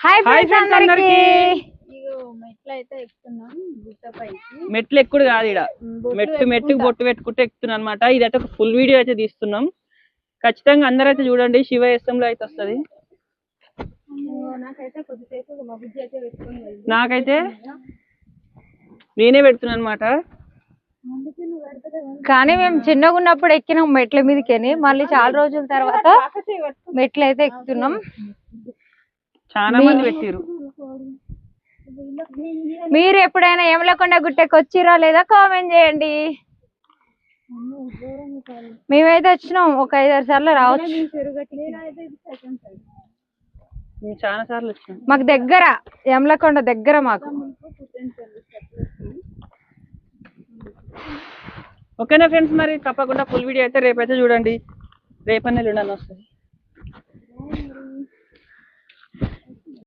Hi friends అందరికి మెట్లు ఎక్కుడు కాదు ఇడ మెట్టుకు బొట్టు పెట్టుకుంటే ఎక్కుతున్నాం అనమాట. ఇదైతే ఒక ఫుల్ వీడియో అయితే తీస్తున్నాం. ఖచ్చితంగా అందరైతే చూడండి. శివ ఎస్ఎం లో అయితే వస్తుంది. నాకైతే నేనే పెడుతున్నాను అనమాట. కానీ మేము చిన్నగా ఉన్నప్పుడు ఎక్కినాం మెట్ల మీదకి. మళ్ళీ చాలా రోజుల తర్వాత మెట్లు అయితే ఎక్కుతున్నాం. చాలా మంది పెట్టారు. మీరు ఎప్పుడైనా యమలకొండ గుట్టకి వచ్చిరా లేదా కామెంట్ చేయండి. మేమైతే వచ్చినాం ఒక 5-6 సార్లు రావచ్చు. చాలా సార్లు వచ్చినాం. మాకు దగ్గర యమలకొండ దగ్గర మాకు. ఓకేనా ఫ్రెండ్స్, మరి తప్పకుండా ఫుల్ వీడియో అయితే రేపైతే చూడండి. రేపనే ఎల్లుండి వస్తుంది.